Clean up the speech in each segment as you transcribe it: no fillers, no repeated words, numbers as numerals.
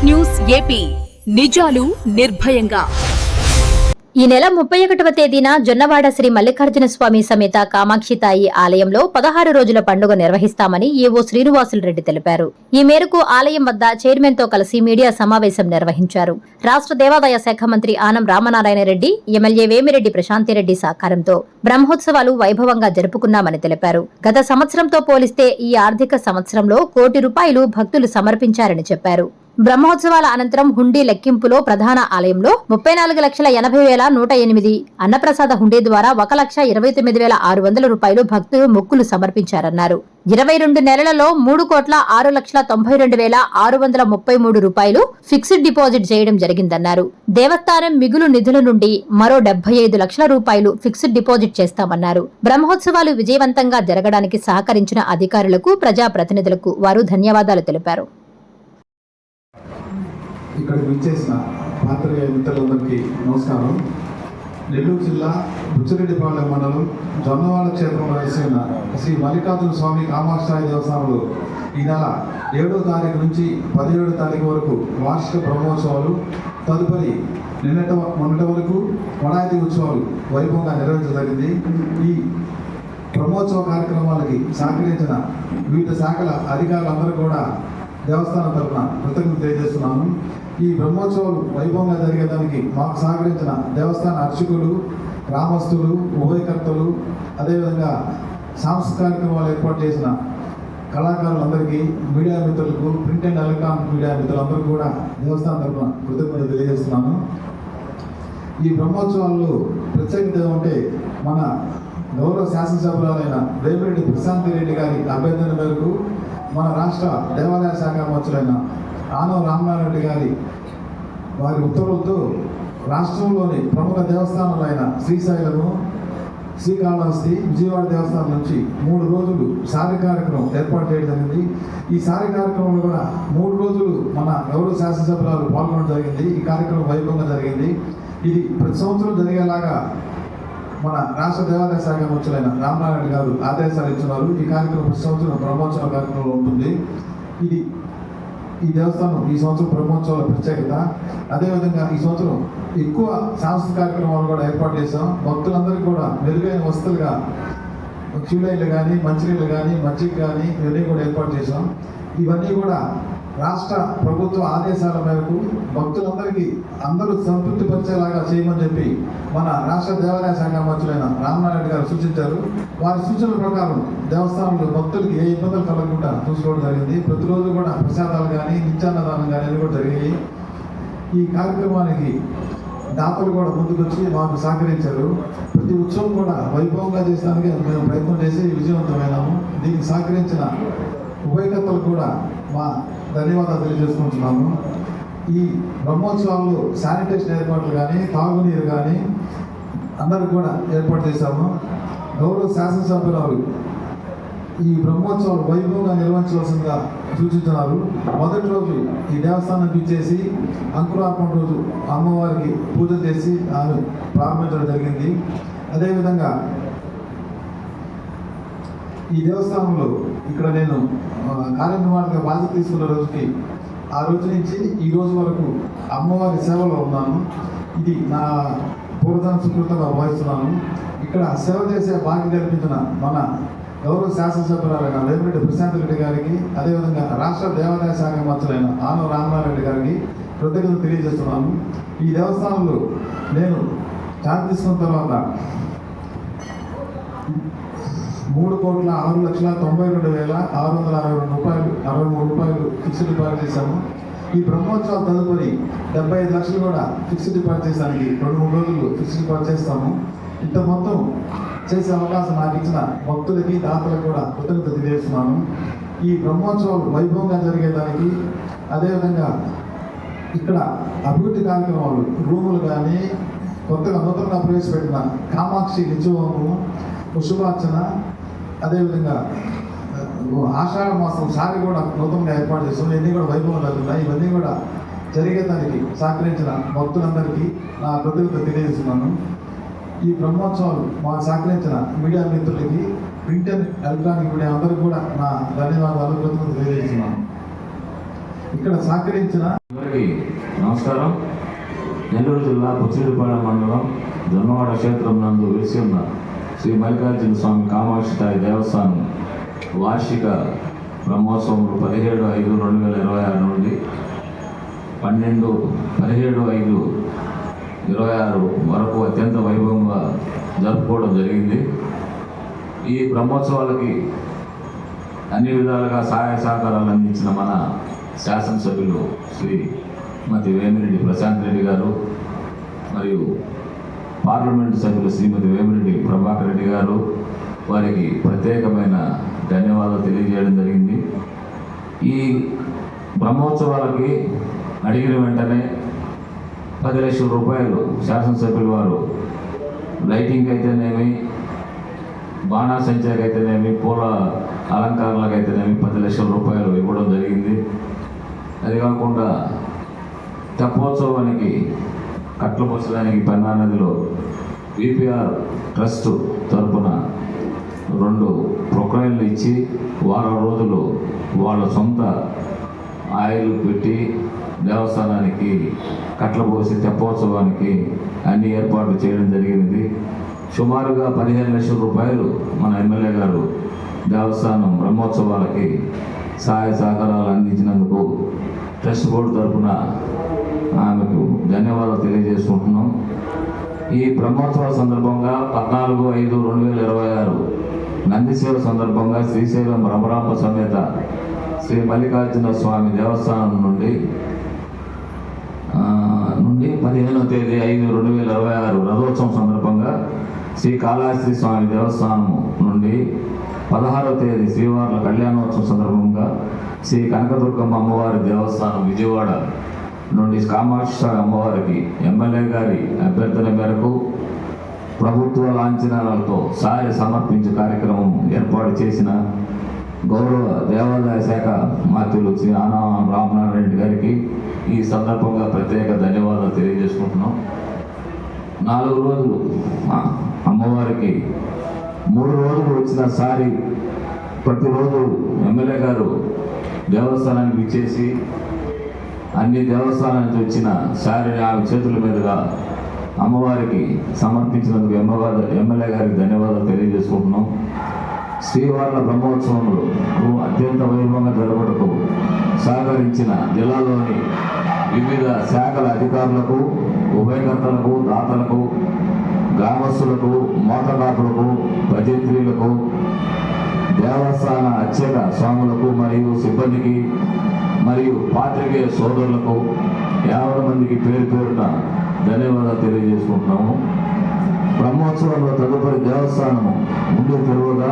News AP నిజాలు నిర్భయంగా. ఈ నెల 31వ తేదీన జొన్నవాడ శ్రీ మల్లికార్జున స్వామి సమేత కామాక్షితాయి ఆలయంలో 16 రోజుల పండుగ నిర్వహిస్తామని ఈవో శ్రీనివాసులు రెడ్డి తెలిపారు. ఈ మేరకు ఆలయం వద్ద చైర్మన్ తో కలిసి మీడియా సమావేశం నిర్వహించారు. రాష్ట్ర దేవాదాయ శాఖ మంత్రి ఆనం రామనారాయణ రెడ్డి, ఎమ్మెల్యే వేమిరెడ్డి ప్రశాంతిరెడ్డి సహకారంతో బ్రహ్మోత్సవాలు వైభవంగా జరుపుకున్నామని తెలిపారు. గత సంవత్సరంతో పోలిస్తే ఈ ఆర్థిక సంవత్సరంలో ₹1 కోటి భక్తులు సమర్పించారని చెప్పారు. బ్రహ్మోత్సవాల అనంతరం హుండీ లెక్కింపులో ప్రధాన ఆలయంలో 34,80,108 అన్నప్రసాద హుండీ ద్వారా ₹1,29,600 భక్తులు మొక్కులు సమర్పించారన్నారు. 22 నెలలలో ₹3,92,633 ఫిక్స్డ్ డిపాజిట్ చేయడం జరిగిందన్నారు. దేవస్థానం మిగులు నిధుల నుండి మరో ₹75 లక్షల ఫిక్స్డ్ డిపాజిట్ చేస్తామన్నారు. బ్రహ్మోత్సవాలు విజయవంతంగా జరగడానికి సహకరించిన అధికారులకు, ప్రజాప్రతినిధులకు వారు ధన్యవాదాలు తెలిపారు. ఇక్కడికి విచ్చేసిన పాత్రికేయ మిత్రులందరికీ నమస్కారం. నెల్లూరు జిల్లా బుచ్చిరెడ్డిపాలెం మండలం జొన్నవాడ క్షేత్రంలో వెలిసిన శ్రీ మల్లికార్జున స్వామి కామాక్షి దేవస్థానంలో ఈ నెల 7వ తారీఖు నుంచి 17వ తారీఖు వరకు వార్షిక బ్రహ్మోత్సవాలు, తదుపరి మొన్నటి వరకు వడాయితీ ఉత్సవాలు వైభవంగా నిర్వహించదగింది. ఈ బ్రహ్మోత్సవ కార్యక్రమాలకి సహకరించిన వివిధ శాఖల అధికారులందరూ కూడా దేవస్థానం తరఫున కృతజ్ఞతలు తెలియజేస్తున్నాను. ఈ బ్రహ్మోత్సవాలు వైభవంగా జరిగేదానికి మాకు సహకరించిన దేవస్థాన అర్చకులు, గ్రామస్తులు, ఉభయకర్తలు, అదేవిధంగా సాంస్కృతిక కార్యక్రమాలు ఏర్పాటు చేసిన కళాకారులందరికీ, మీడియా మిత్రులకు, ప్రింట్ అండ్ ఎలక్ట్రానిక్ మీడియా మిత్రులందరూ కూడా దేవస్థానం తరఫున కృతజ్ఞతలు తెలియజేస్తున్నాను. ఈ బ్రహ్మోత్సవాల్లో ప్రత్యేకత ఏమంటే, మన గౌరవ శాసనసభ్యులైన వేమిరెడ్డి ప్రశాంతిరెడ్డి గారి అభ్యర్థన మేరకు మన రాష్ట్ర దేవాదాయ శాఖ మంత్రులైన ఆనం రామనారాయణ రెడ్డి గారి వారి ఉత్తర్వులతో రాష్ట్రంలోని ప్రముఖ దేవస్థానాలైన శ్రీశైలము, శ్రీకాళహస్తి, విజయవాడ దేవస్థానం నుంచి 3 రోజులు సారి కార్యక్రమం ఏర్పాటు చేయడం జరిగింది. ఈ సారి కార్యక్రమంలో కూడా 3 రోజులు మన గౌరవ శాసనసభ్యులు పాల్గొనడం జరిగింది. ఈ కార్యక్రమం వైభవంగా జరిగింది. ఇది ప్రతి సంవత్సరం జరిగేలాగా మన రాష్ట్ర దేవాదాయ శాఖ మంత్రులైన రామనారాయణ గారు ఆదేశాలు ఇచ్చున్నారు. ఈ కార్యక్రమం ప్రతి సంవత్సరం బ్రహ్మోత్సవ కార్యక్రమంలో ఉంటుంది. ఇది ఈ దేవస్థానం ఈ సంవత్సరం బ్రహ్మోత్సవాల ప్రత్యేకత. అదేవిధంగా ఈ సంవత్సరం ఎక్కువ సాంస్కృతిక కార్యక్రమాలు కూడా ఏర్పాటు చేశాం. భక్తులందరికీ కూడా మెరుగైన వసతులుగా క్యూలైన్లు కానీ, మంచినీళ్ళు కానీ, మజ్జిగ కానీ ఇవన్నీ కూడా ఏర్పాటు చేశాం. ఇవన్నీ కూడా రాష్ట్ర ప్రభుత్వ ఆదేశాల మేరకు భక్తులందరికీ అందరూ సంతృప్తి పరిచేలాగా చేయమని చెప్పి మన రాష్ట్ర దేవాదాయ శాఖ మంత్రులైన రామనారాయణ గారు సూచించారు. వారి సూచనల ప్రకారం దేవస్థానంలో భక్తులకి ఏ ఇబ్బందులు కలగకుండా చూసుకోవడం జరిగింది. ప్రతిరోజు కూడా ప్రసాదాలు కానీ, నిత్యాన్నదానం కానీ అవి కూడా జరిగాయి. ఈ కార్యక్రమానికి దాతలు కూడా ముందుకొచ్చి మాకు సహకరించారు. ప్రతి ఉత్సవం కూడా వైభవంగా చేసడానికి మేము ప్రయత్నం చేసి విజయవంతమైనాము. దీనికి సహకరించిన ఉభయకర్తలు కూడా మా ధన్యవాదాలు తెలియజేసుకుంటున్నాము. ఈ బ్రహ్మోత్సవాల్లో శానిటేషన్ ఏర్పాట్లు కానీ, తాగునీరు కానీ అందరికి కూడా ఏర్పాటు చేశాము. గౌరవ శాసనసభ్యులు ఈ బ్రహ్మోత్సవాలు వైభవంగా నిర్వహించవలసిందిగా సూచించినారు. మొదటి రోజు ఈ దేవస్థానం ఇచ్చేసి అంకురార్పణ రోజు అమ్మవారికి పూజ చేసి ఆమె ప్రారంభించడం జరిగింది. అదేవిధంగా ఈ దేవస్థానంలో ఇక్కడ నేను కార్యనిర్వహణగా బాధ్యత తీసుకున్న రోజుకి ఆ రోజు నుంచి ఈ రోజు వరకు అమ్మవారి సేవలో ఉన్నాను. ఇది నా పూర్వతన సుకృతంగా భావిస్తున్నాను. ఇక్కడ సేవ చేసే భాగ్యం కల్పించిన మన గౌరవ శాసనసభ్యులైన వేమిరెడ్డి ప్రశాంతిరెడ్డి గారికి, అదేవిధంగా రాష్ట్ర దేవాదాయ శాఖ మంత్రులైన ఆనం రామనారాయణ రెడ్డి గారికి కృతజ్ఞతలు తెలియజేస్తున్నాను. ఈ దేవస్థానంలో నేను ఛార్జ్ తీసుకున్న తర్వాత ₹3,06,92,663 ఫిక్స్డ్ డిపాజిట్ చేశాము. ఈ బ్రహ్మోత్సవాల తదుపరి 75 లక్షలు కూడా ఫిక్స్డ్ డిపాజిట్ చేసానికి 2-3 రోజులు ఫిక్స్డ్ డిపాజిట్ చేస్తాము. ఇంత మొత్తం చేసే అవకాశం నాకు ఇచ్చిన భక్తులకి, దాతలకు కూడా కృతజ్ఞత తెలియజేస్తున్నాను. ఈ బ్రహ్మోత్సవాలు వైభవంగా జరిగేదానికి, అదేవిధంగా ఇక్కడ అభివృద్ధి కార్యక్రమాలు, రూములు కానీ, కొత్తగా నూతనంగా ప్రవేశపెట్టిన కామాక్షి నిత్యహోమము, పుష్పార్చన, అదేవిధంగా ఆషాఢ మాసం సారి కూడా నూతనంగా ఏర్పాటు చేస్తున్నాం. ఇవన్నీ కూడా వైభవం జరుగుతున్నాయి. ఇవన్నీ కూడా జరిగేదానికి సహకరించిన భక్తులందరికీ నా కృతజ్ఞత తెలియజేస్తున్నాను. ఈ బ్రహ్మోత్సవాలు మాకు సహకరించిన మీడియా మిత్రులకి, ప్రింట్ అండ్ ఎలక్ట్రానిక్ మీడియా అందరికీ కూడా నా ధన్యవాదాలు, కృతజ్ఞతలు తెలియజేస్తున్నాను. ఇక్కడ సహకరించిన అందరికీ నమస్కారం. నెల్లూరు జిల్లా బుచ్చిరెడ్డిపాళెం మండలం జొన్నవాడ క్షేత్రం నందు వెలిసి ఉన్న శ్రీ మల్లికార్జున స్వామి కామాక్షితాయి దేవస్థానం వార్షిక బ్రహ్మోత్సవములు 17/5/2026 నుండి 12/17/5/26 వరకు అత్యంత వైభవంగా జరుపుకోవడం జరిగింది. ఈ బ్రహ్మోత్సవాలకి అన్ని విధాలుగా సహాయ సహకారాలు అందించిన మన శాసనసభ్యులు శ్రీమతి వేమిరెడ్డి ప్రశాంత్ రెడ్డి గారు మరియు పార్లమెంటు సభ్యులు శ్రీమతి వేమిరెడ్డి ప్రభాకర్ రెడ్డి గారు, వారికి ప్రత్యేకమైన ధన్యవాదాలు తెలియజేయడం జరిగింది. ఈ బ్రహ్మోత్సవాలకి అడిగిన వెంటనే 10 లక్షల రూపాయలు శాసనసభ్యులు వారు లైటింగ్ అయితేనేమి, బాణాసంచాకి అయితేనేమి, పూల అలంకారాలకు అయితేనేమి 10 లక్షల రూపాయలు ఇవ్వడం జరిగింది. అది కాకుండా తెప్పోత్సవానికి కట్లు పోసడానికి పెన్నా నదిలో విపిఆర్ ట్రస్ట్ తరఫున 2 ప్రొక్లైన్లు ఇచ్చి వారం రోజులు వాళ్ళ సొంత ఆయిల్ పెట్టి దేవస్థానానికి కట్ల పోసి తెప్పోత్సవానికి అన్ని ఏర్పాట్లు చేయడం జరిగింది. సుమారుగా 15 లక్షల రూపాయలు మన ఎమ్మెల్యే గారు దేవస్థానం బ్రహ్మోత్సవాలకి సహాయ సహకారాలు అందించినందుకు ట్రస్ట్ బోర్డు తరఫున ఆమెకు ధన్యవాదాలు తెలియజేసుకుంటున్నాం. ఈ బ్రహ్మోత్సవాల సందర్భంగా 14/5/2026 నందిసేవ సందర్భంగా శ్రీశైలం రమరాంబ సమేత శ్రీ మల్లికార్జున స్వామి దేవస్థానం నుండి 15వ తేదీ 5/2026 రథోత్సవం సందర్భంగా శ్రీ కాళహస్తి స్వామి దేవస్థానం నుండి 16వ తేదీ శ్రీవార్ల కళ్యాణోత్సవం సందర్భంగా శ్రీ కనకదుర్గమ్మ అమ్మవారి దేవస్థానం విజయవాడ నుండి కామాక్షి అమ్మవారికి ఎమ్మెల్యే గారి అభ్యర్థన మేరకు ప్రభుత్వ లాంఛనాలతో సారి సమర్పించే కార్యక్రమం ఏర్పాటు చేసిన గౌరవ దేవాదాయ శాఖ మంత్రులు శ్రీ ఆనం రామనారాయణ రెడ్డి గారికి ఈ సందర్భంగా ప్రత్యేక ధన్యవాదాలు తెలియజేసుకుంటున్నాం. 4 రోజులు అమ్మవారికి 3 రోజులు వచ్చిన సారి ప్రతిరోజు ఎమ్మెల్యే గారు దేవస్థానానికి ఇచ్చేసి అన్ని దేవస్థానానికి వచ్చిన సారిని ఆమె చేతుల మీదుగా అమ్మవారికి సమర్పించినందుకు ఎమ్మెల్యే గారికి ధన్యవాదాలు తెలియజేసుకుంటున్నాం. శ్రీవార్ల బ్రహ్మోత్సవములు అత్యంత వైభవంగా జరపటకు సహకరించిన జిల్లాలోని వివిధ శాఖల అధికారులకు, ఉభయకర్తలకు, దాతలకు, గ్రామస్తులకు, మోతకాకులకు, భజంత్రీలకు, దేవస్థాన అర్చక స్వాములకు మరియు సిబ్బందికి మరియు పాత్రికేయ సోదరులకు 50 మందికి పేరు పేరున ధన్యవాదాలు తెలియజేసుకుంటున్నాము. బ్రహ్మోత్సవంలో తదుపరి దేవస్థానము ముందు తెరువుగా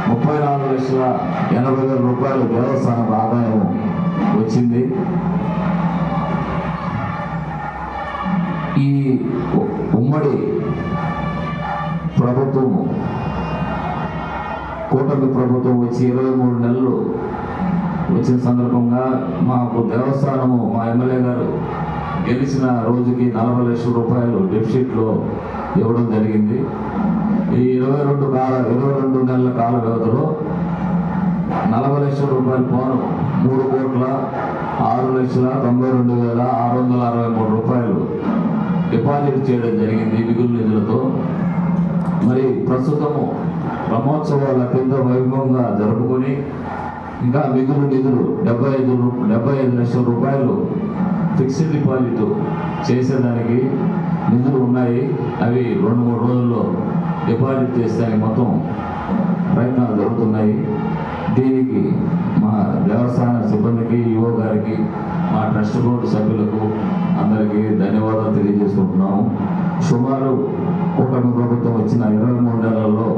34,80,000 రూపాయలు దేవస్థానం ఆదాయం వచ్చింది. ఈ ఉమ్మడి ప్రభుత్వము కూటమి ప్రభుత్వం వచ్చి 23 నెలలు వచ్చిన సందర్భంగా మాకు దేవస్థానము మా ఎమ్మెల్యే గారు గెలిచిన రోజుకి 40 లక్షల రూపాయలు డెఫిసిట్లో ఇవ్వడం జరిగింది. ఈ 22 నెలల కాల వ్యవధిలో 40 లక్షల రూపాయలు పోను 3,06,92,663 రూపాయలు డిపాజిట్ చేయడం జరిగింది మిగులు నిధులతో. మరి ప్రస్తుతము బ్రహ్మోత్సవాలు అత్యంత వైభవంగా జరుపుకొని ఇంకా మిగులు నిధులు 75 లక్షల రూపాయలు ఫిక్స్డ్ డిపాజిట్ చేసేదానికి నిధులు ఉన్నాయి. అవి 2-3 రోజుల్లో డిపాజిట్ చేసేదానికి మొత్తం ప్రయత్నాలు జరుగుతున్నాయి. దీనికి మా దేవస్థాన సిబ్బందికి, ఈవో గారికి, మా ట్రస్ట్ బోర్డు సభ్యులకు అందరికీ ధన్యవాదాలు తెలియజేసుకుంటున్నాము. సుమారు కూటమి ప్రభుత్వం వచ్చిన 23 నెలల్లో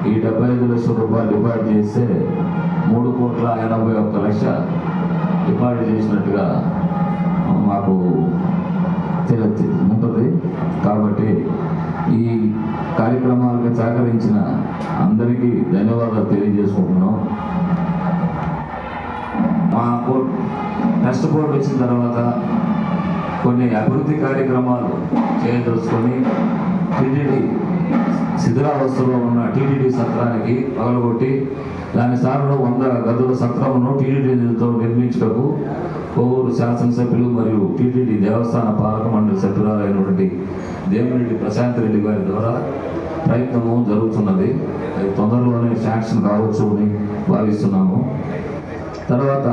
ఈ 75 లక్షల రూపాయలు డిపాజిట్ చేస్తే 3,81,00,000 డిపాజిట్ చేసినట్టుగా మాకు ఉంటుంది. కాబట్టి ఈ కార్యక్రమాలకు సహకరించిన అందరికీ ధన్యవాదాలు తెలియజేసుకుంటున్నాం. మా ట్రస్ట్ బోర్డు వచ్చిన తర్వాత కొన్ని అభివృద్ధి కార్యక్రమాలు చేయదలుచుకొని టీటీడీ శిథిలావస్థలో ఉన్న టీటీడీ సత్రానికి పగలగొట్టి దాని స్థానంలో 100 గదుల సత్రమును టీటీడీ నిధులతో నిర్మించుటకు కోవూరు శాసనసభ్యులు మరియు టీటీడీ దేవస్థాన పాలక మండలి సభ్యురాలైనటువంటి దేవిరెడ్డి ప్రశాంత్ రెడ్డి గారి ద్వారా ప్రయత్నము జరుగుతున్నది. అది తొందరలోనే శాంక్షన్ కావచ్చు అని భావిస్తున్నాము. తర్వాత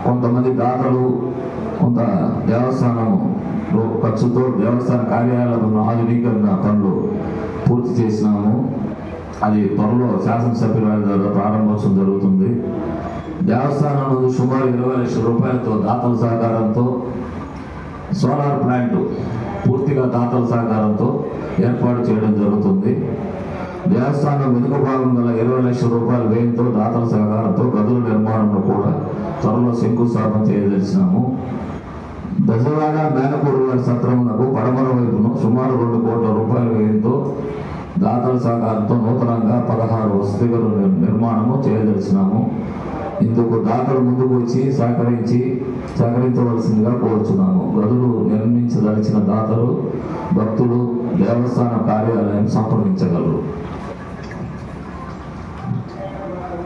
కొంతమంది దాతలు కొంత దేవస్థానము ఖర్చుతో దేవస్థాన కార్యాలయంలో ఆధునీకరణ పనులు పూర్తి చేసినాము. అది త్వరలో శాసనసభ్యుల వారి ద్వారా ప్రారంభోత్సవం జరుగుతుంది. దేవస్థానం నుండి సుమారు 20 లక్షల రూపాయలతో దాతల సహకారంతో సోలార్ ప్లాంట్ పూర్తిగా దాతల సహకారంతో ఏర్పాటు చేయడం జరుగుతుంది. దేవస్థానం వెనుక భాగం గల 20 లక్షల రూపాయల వ్యయంతో దాతల సహకారంతో గదుల నిర్మాణంలో కూడా త్వరలో శంకుస్థాపన చేయదలిచినాము. బెజవాడ మేనకూరు వారి సత్రమునకు పడమర వైపును సుమారు 2 కోట్ల రూపాయల వ్యయంతో దాతల సహకారంతో నూతనంగా 16 వసతి గదుల నిర్మాణము చేయదలిచినాము. ఇందుకు దాతలు ముందుకు వచ్చి సహకరించవలసిందిగా కోరుచున్నాము. గదులు నిర్మించదలిచిన దాతలు భక్తులు దేవస్థాన కార్యాలయం సంప్రదించగలరు.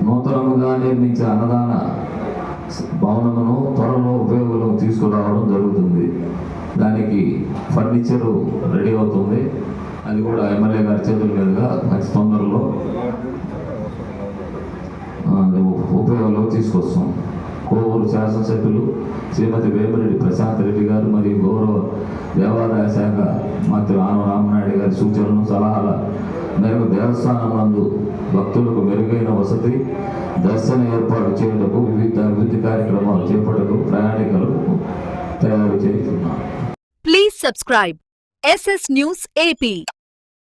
నూతనముగా నిర్మించిన అన్నదాన భవనమును త్వరలో ఉపయోగంలోకి తీసుకురావడం జరుగుతుంది. దానికి ఫర్నిచరు రెడీ అవుతుంది. అది కూడా ఎమ్మెల్యే గారి చేతుల మీదుగా అతి తొందరలో ఉపయోగంలోకి తీసుకొస్తాం. కోవూరు శాసనసభ్యులు శ్రీమతి వేమిరెడ్డి ప్రశాంత్ రెడ్డి గారు మరియు గౌరవ దేవాదాయ శాఖ మంత్రి ఆనవ రామనాయుడు గారి సూచనలు సలహాల మేరకు దేవస్థానం నందు భక్తులకు మెరుగైన వసతి దర్శన ఏర్పాటు చేయటకు వివిధ అభివృద్ధి కార్యక్రమాలు చేపట్టకు ప్రయాణికులకు తయారు చేస్తున్నారు. Please subscribe SS News AP.